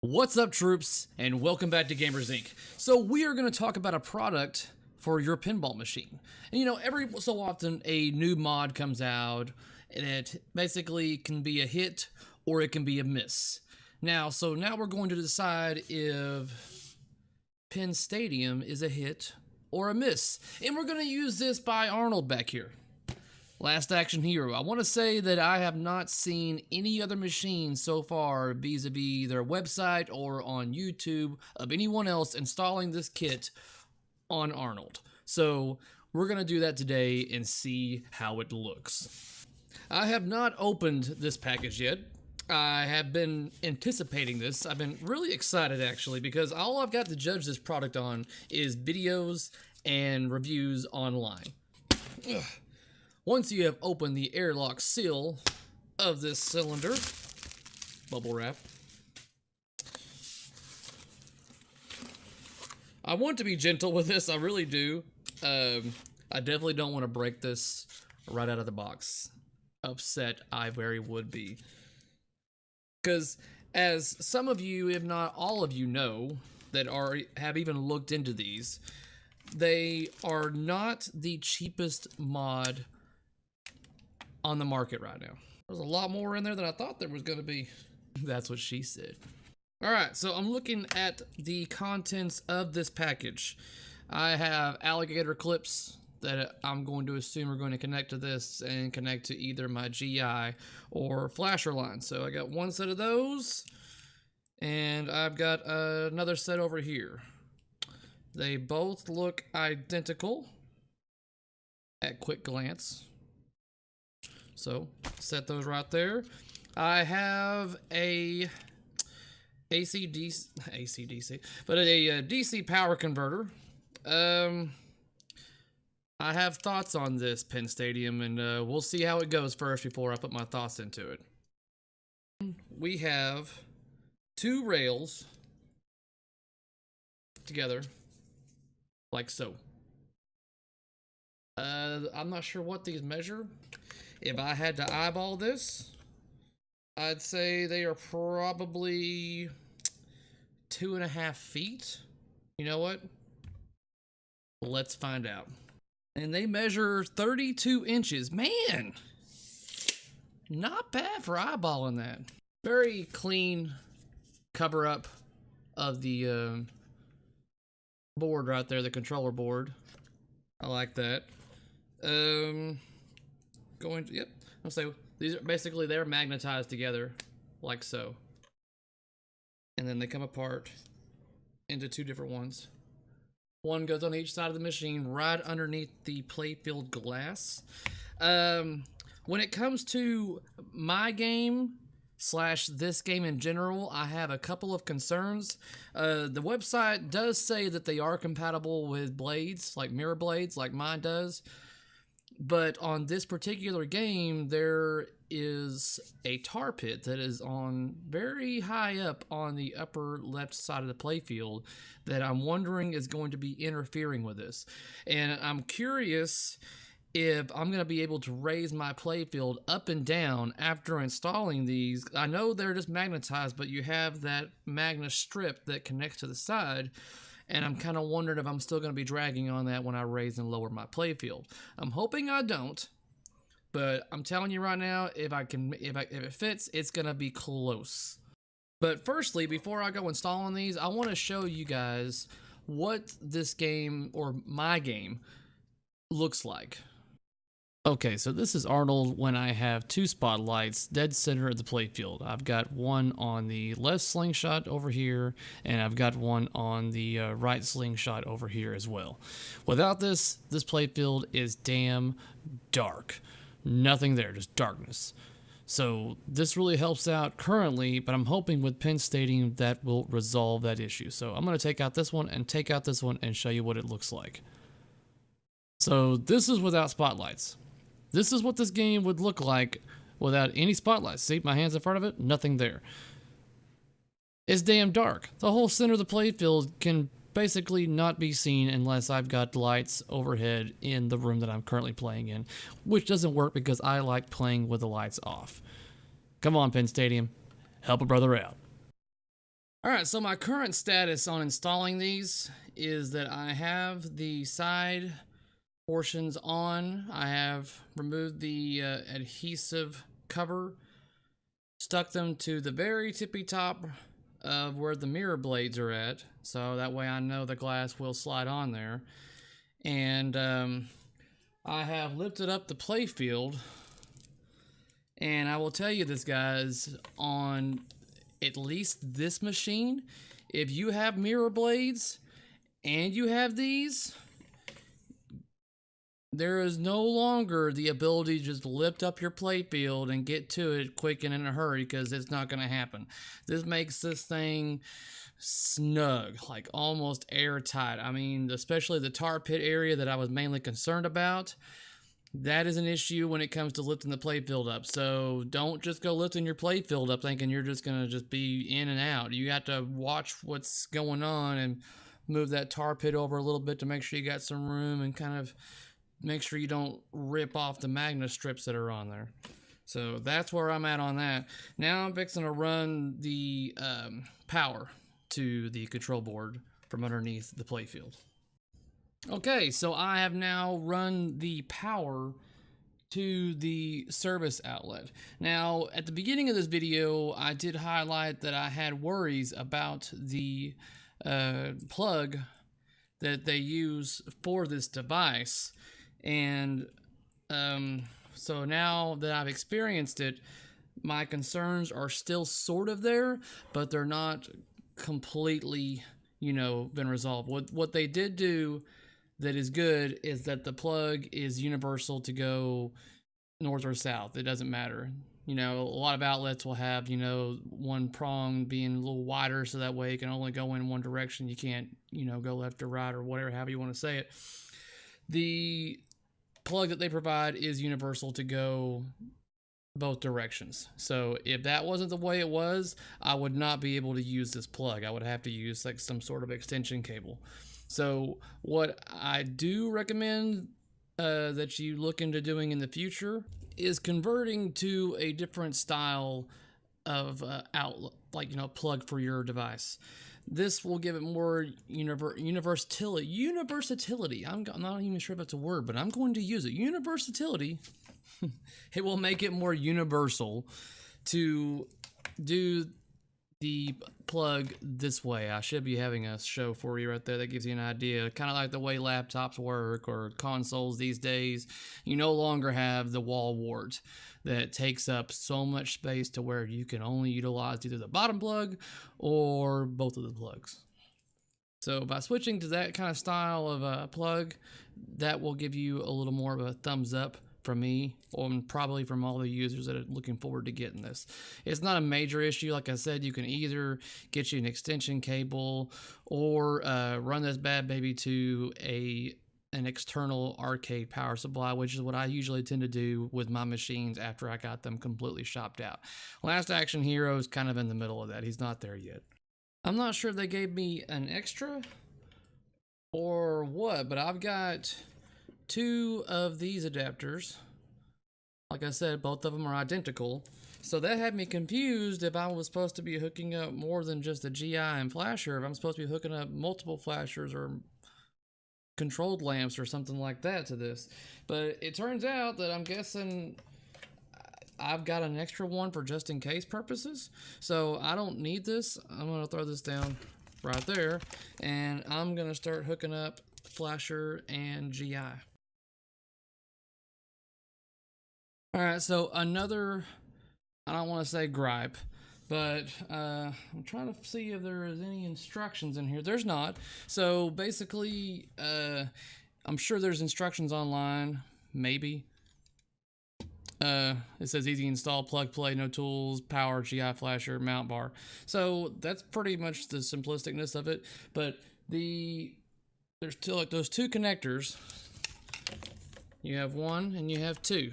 What's up, troops, and welcome back to GamersiNC. So we are going to talk about a product for your pinball machine. And you know, every so often a new mod comes out, and it basically can be a hit or it can be a miss. Now we're going to decide if Pin Stadium is a hit or a miss. And we're going to use this by Arnold back here. Last Action Hero. I want to say that I have not seen any other machine so far vis-a-vis their website or on YouTube of anyone else installing this kit on Arnold. So we're going to do that today and see how it looks. I have not opened this package yet. I have been anticipating this. I've been really excited actually because all I've got to judge this product on is videos and reviews online. Ugh. Once you have opened the airlock seal of this cylinder, bubble wrap, I want to be gentle with this, I really do. I definitely don't want to break this right out of the box. Upset I very would be. Because as some of you, if not all of you know, that have even looked into these, they are not the cheapest mod on the market right now. There's a lot more in there than I thought there was going to be. That's what she said. Alright, so I'm looking at the contents of this package. I have alligator clips that I'm going to assume are going to connect to this and connect to either my GI or flasher line. So I got one set of those, and I've got another set over here. They both look identical at quick glance. So set those right there. I have a AC/DC, but a DC power converter. I have thoughts on this Pin Stadium, and we'll see how it goes first before I put my thoughts into it. We have two rails together, like so. I'm not sure what these measure. If I had to eyeball this, I'd say they are probably 2.5 feet. You know what? Let's find out. And they measure 32 inches. Man, not bad for eyeballing that. Very clean cover up of the board right there, the controller board. I like that. Yep, I'll say these are basically, they're magnetized together like so, and then they come apart into two different ones. One goes on each side of the machine right underneath the playfield glass. When it comes to my game / this game in general, I have a couple of concerns. The website does say that they are compatible with blades, like mirror blades, like mine does. But on this particular game, there is a tar pit that is on very high up on the upper left side of the playfield that I'm wondering is going to be interfering with this. And I'm curious if I'm going to be able to raise my playfield up and down after installing these. I know they're just magnetized, but you have that magnet strip that connects to the side. And I'm kind of wondering if I'm still going to be dragging on that when I raise and lower my playfield. I'm hoping I don't, but I'm telling you right now, if it fits, it's going to be close. But firstly, before I go installing these, I want to show you guys what this game, or my game, looks like. Okay, so this is Arnold when I have two spotlights dead center of the playfield. I've got one on the left slingshot over here, and I've got one on the right slingshot over here as well. Without this playfield is damn dark. Nothing there, just darkness. So this really helps out currently, but I'm hoping with Pin Stadium that will resolve that issue. So I'm going to take out this one and take out this one and show you what it looks like. So this is without spotlights. This is what this game would look like without any spotlights. See, my hand's in front of it, nothing there. It's damn dark. The whole center of the playfield can basically not be seen unless I've got lights overhead in the room that I'm currently playing in, which doesn't work because I like playing with the lights off. Come on, Pin Stadium, help a brother out. Alright, so my current status on installing these is that I have the side portions on. I have removed the adhesive cover, stuck them to the very tippy top of where the mirror blades are at, so that way I know the glass will slide on there. And I have lifted up the play field, and I will tell you this, guys, on at least this machine, if you have mirror blades and you have these, there is no longer the ability to just lift up your play field and get to it quick and in a hurry, because it's not going to happen. This makes this thing snug, like almost airtight. I mean, especially the tar pit area that I was mainly concerned about. That is an issue when it comes to lifting the playfield up. So don't just go lifting your playfield up thinking you're just going to just be in and out. You have to watch what's going on and move that tar pit over a little bit to make sure you got some room, and kind of make sure you don't rip off the magnet strips that are on there. So that's where I'm at on that. Now I'm fixing to run the power to the control board from underneath the playfield. Okay, so I have now run the power to the service outlet. Now, at the beginning of this video, I did highlight that I had worries about the plug that they use for this device. And so now that I've experienced it, my concerns are still sort of there, but they're not completely, been resolved. What they did do that is good is that the plug is universal to go north or south. It doesn't matter. A lot of outlets will have, one prong being a little wider, so that way it can only go in one direction. You can't, go left or right or whatever, however you want to say it. The plug that they provide is universal to go both directions. So if that wasn't the way it was, I would not be able to use this plug. I would have to use like some sort of extension cable. So what I do recommend that you look into doing in the future is converting to a different style of outlet, like, plug for your device. This will give it more universality. I'm not even sure if that's a word, but I'm going to use it. Universality. It will make it more universal to do the plug this way. I should be having a show for you right there that gives you an idea. Kind of like the way laptops work or consoles these days. You no longer have the wall wart that takes up so much space to where you can only utilize either the bottom plug or both of the plugs. So by switching to that kind of style of plug, that will give you a little more of a thumbs up from me, and probably from all the users that are looking forward to getting this. It's not a major issue. Like I said, you can either get you an extension cable or run this bad baby to an external arcade power supply, which is what I usually tend to do with my machines after I got them completely shopped out. Last Action Hero is kind of in the middle of that. He's not there yet. I'm not sure if they gave me an extra or what, but I've got 2 of these adapters. Like I said, both of them are identical. So that had me confused if I was supposed to be hooking up more than just a GI and flasher, if I'm supposed to be hooking up multiple flashers or controlled lamps or something like that to this. But it turns out that I'm guessing I've got an extra one for just in case purposes. So I don't need this. I'm going to throw this down right there, and I'm going to start hooking up flasher and GI. Alright, so another, I don't want to say gripe, but I'm trying to see if there is any instructions in here. There's not. So basically, I'm sure there's instructions online, maybe. It says easy install, plug, play, no tools, power, GI flasher, mount bar. So that's pretty much the simplisticness of it. But there's still like those 2 connectors. You have 1 and you have 2.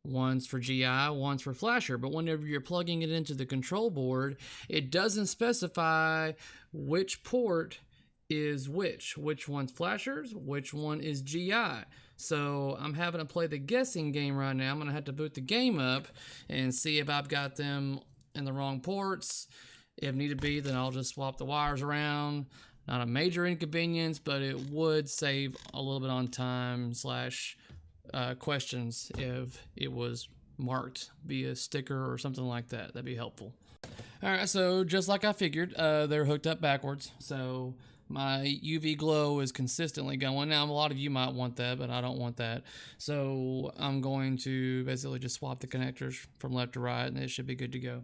One's for GI, one's for flasher, but whenever you're plugging it into the control board, it doesn't specify which port is which one's flashers, which one is GI. So I'm having to play the guessing game right now. I'm going to have to boot the game up and see if I've got them in the wrong ports. If need to be, then I'll just swap the wires around. Not a major inconvenience, but it would save a little bit on time slash questions if it was marked via sticker or something like that. That'd be helpful. All right, so just like I figured, they're hooked up backwards. So my UV glow is consistently going. Now, a lot of you might want that, but I don't want that. So I'm going to basically just swap the connectors from left to right, and it should be good to go.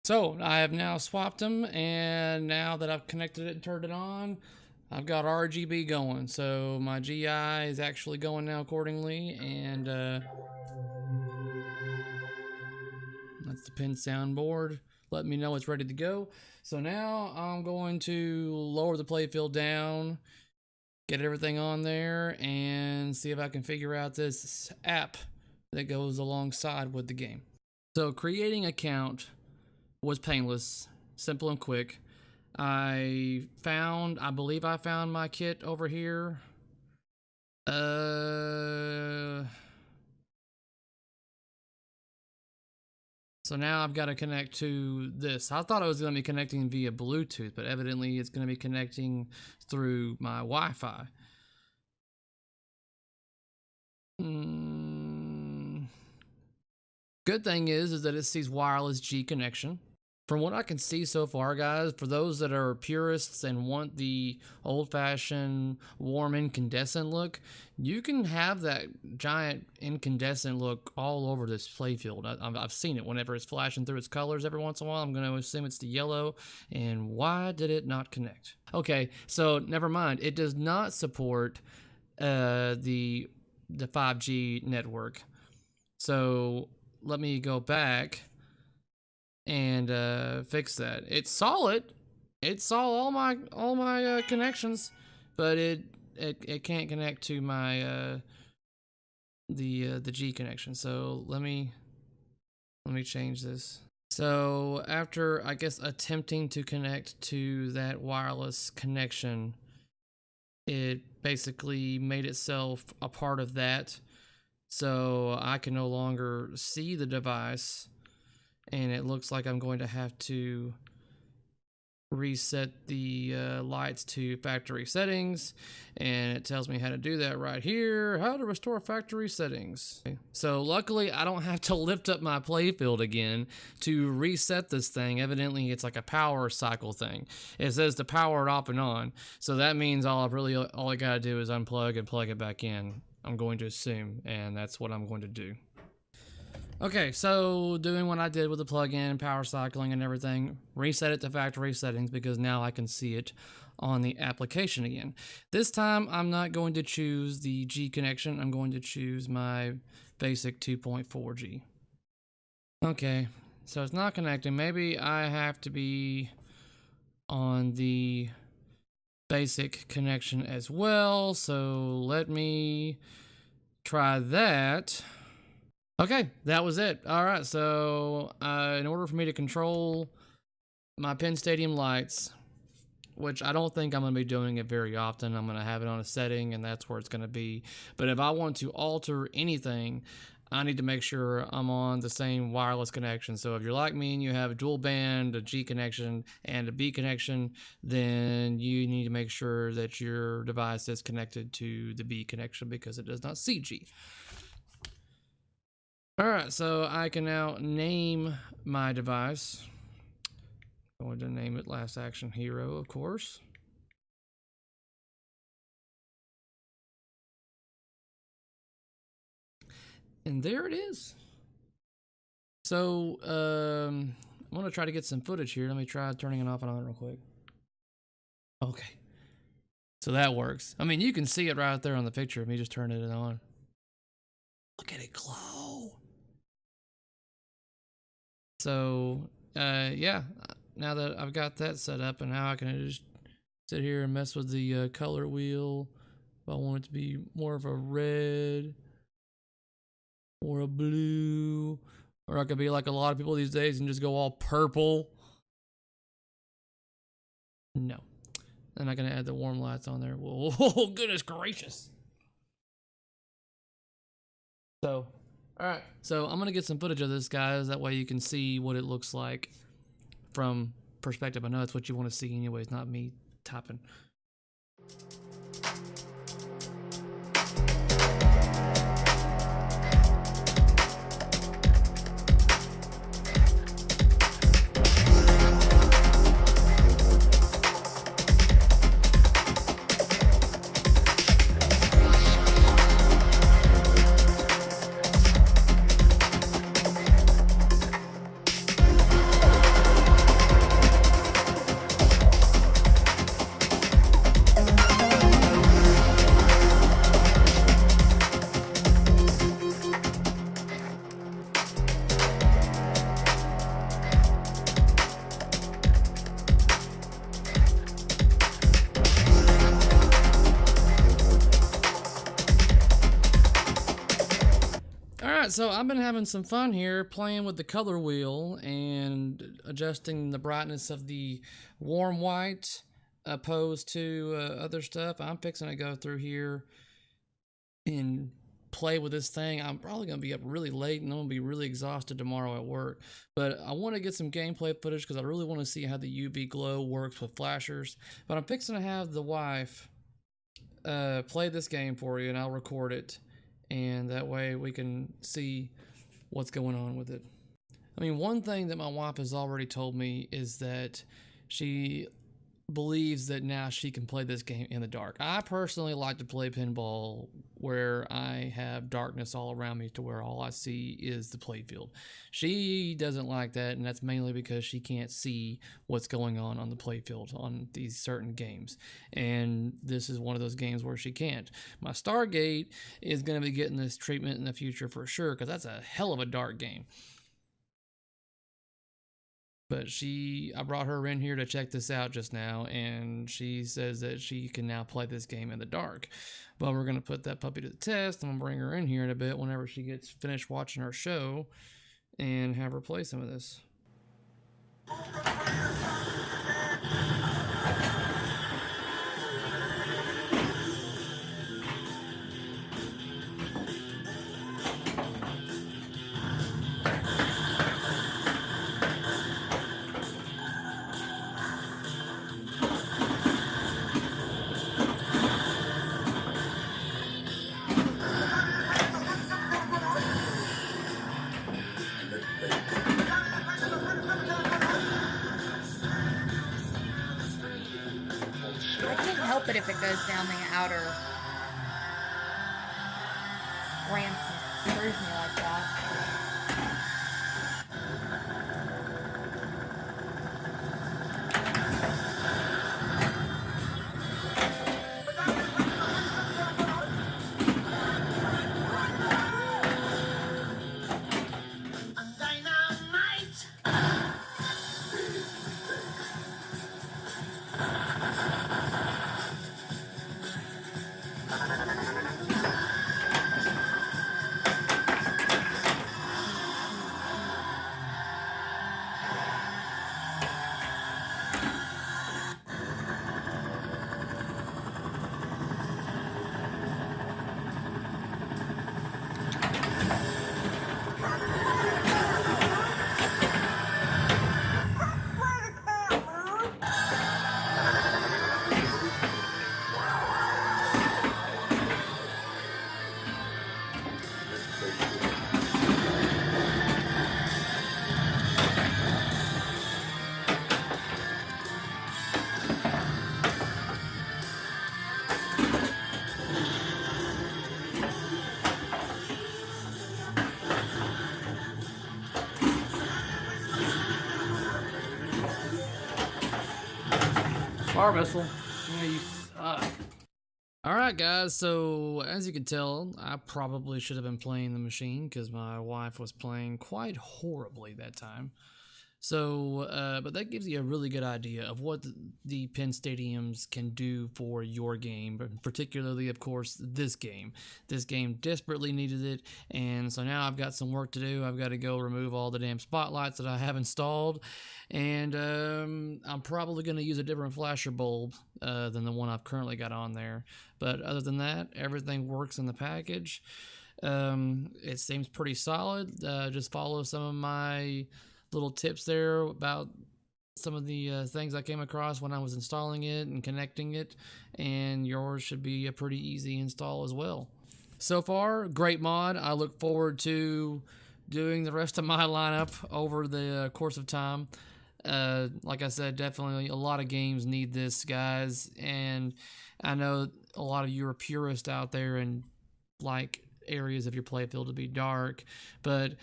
So I have now swapped them, and now that I've connected it and turned it on, I've got RGB going. So my GI is actually going now accordingly, and that's the pin soundboard. Let me know it's ready to go. So now I'm going to lower the playfield down, get everything on there, and see if I can figure out this app that goes alongside with the game. So creating an account was painless, simple and quick. I believe I found my kit over here. So now I've got to connect to this. I thought I was going to be connecting via Bluetooth, but evidently it's going to be connecting through my Wi-Fi. Good thing is that it sees wireless G connection. From what I can see so far, guys, for those that are purists and want the old-fashioned warm incandescent look, you can have that giant incandescent look all over this playfield. I've seen it whenever it's flashing through its colors every once in a while. I'm going to assume it's the yellow. And why did it not connect? Okay, so never mind. It does not support the 5G network. So let me go back and fix that. It saw it. It saw all my connections, but it can't connect to my the G connection. So let me change this. So after, I guess, attempting to connect to that wireless connection, it basically made itself a part of that, so I can no longer see the device. And it looks like I'm going to have to reset the lights to factory settings, and it tells me how to do that right here, how to restore factory settings. So luckily I don't have to lift up my playfield again to reset this thing. Evidently it's like a power cycle thing. It says to power it off and on, so that means all I gotta do is unplug and plug it back in, I'm going to assume, and that's what I'm going to do. Okay, so doing what I did with the plug-in, power cycling and everything, reset it to factory settings because now I can see it on the application again. This time, I'm not going to choose the G connection. I'm going to choose my basic 2.4G. Okay, so it's not connecting. Maybe I have to be on the basic connection as well. So let me try that. Okay, that was it. All right, so in order for me to control my Penn Stadium lights, which I don't think I'm going to be doing it very often, I'm going to have it on a setting and that's where it's going to be. But if I want to alter anything, I need to make sure I'm on the same wireless connection. So if you're like me and you have a dual band, a G connection, and a B connection, then you need to make sure that your device is connected to the B connection because it does not see G. Alright, so I can now name my device. I'm going to name it Last Action Hero, of course. And there it is. So, I'm going to try to get some footage here. Let me try turning it off and on real quick. Okay. So that works. I mean, you can see it right there on the picture of me just turning it on. Look at it glow. So, yeah, now that I've got that set up, and now I can just sit here and mess with the color wheel. If I want it to be more of a red or a blue, or I could be like a lot of people these days and just go all purple. No. I'm not going to add the warm lights on there. Whoa, goodness gracious. So, Alright, so I'm going to get some footage of this, guys. That way you can see what it looks like from perspective. I know that's what you want to see anyways, not me typing. So I've been having some fun here playing with the color wheel and adjusting the brightness of the warm white opposed to other stuff. I'm fixing to go through here and play with this thing. I'm probably going to be up really late and I'm going to be really exhausted tomorrow at work. But I want to get some gameplay footage because I really want to see how the UV glow works with flashers. But I'm fixing to have the wife play this game for you and I'll record it. And that way we can see what's going on with it. I mean, one thing that my wife has already told me is that she believes that now she can play this game in the dark. I personally like to play pinball where I have darkness all around me to where all I see is the playfield. She doesn't like that, and that's mainly because she can't see what's going on the playfield on these certain games. And this is one of those games where she can't. My Stargate is going to be getting this treatment in the future for sure, because that's a hell of a dark game. But I brought her in here to check this out just now, and she says that she can now play this game in the dark. But we're going to put that puppy to the test. I'm going to bring her in here in a bit whenever she gets finished watching her show and have her play some of this. But if it goes down the outer ramps and screws me like that. Fire missile. Yeah, you suck. Alright guys, so as you can tell, I probably should have been playing the machine because my wife was playing quite horribly that time. So, but that gives you a really good idea of what the Pin Stadiums can do for your game, but particularly, of course, this game. This game desperately needed it, and so now I've got some work to do. I've got to go remove all the damn spotlights that I have installed, and I'm probably going to use a different flasher bulb than the one I've currently got on there. But other than that, everything works in the package. It seems pretty solid. Just follow some of my little tips there about some of the things I came across when I was installing it and connecting it, and yours should be a pretty easy install as well. So far, great mod. I look forward to doing the rest of my lineup over the course of time. Like I said, definitely a lot of games need this, guys, and I know a lot of you are purists out there and like areas of your playfield to be dark, but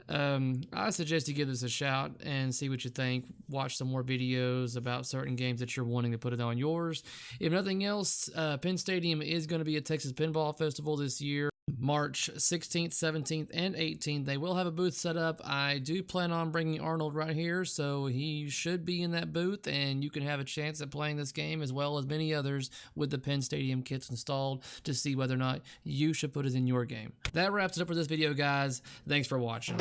I suggest you give this a shout and see what you think. Watch some more videos about certain games that you're wanting to put it on yours. If nothing else, Penn Stadium is going to be at Texas Pinball Festival this year, March 16th, 17th, and 18th. They will have a booth set up. I do plan on bringing Arnold right here, so he should be in that booth, and you can have a chance at playing this game as well as many others with the Penn Stadium kits installed to see whether or not you should put it in your game. That wraps it up for this video, guys. Thanks for watching.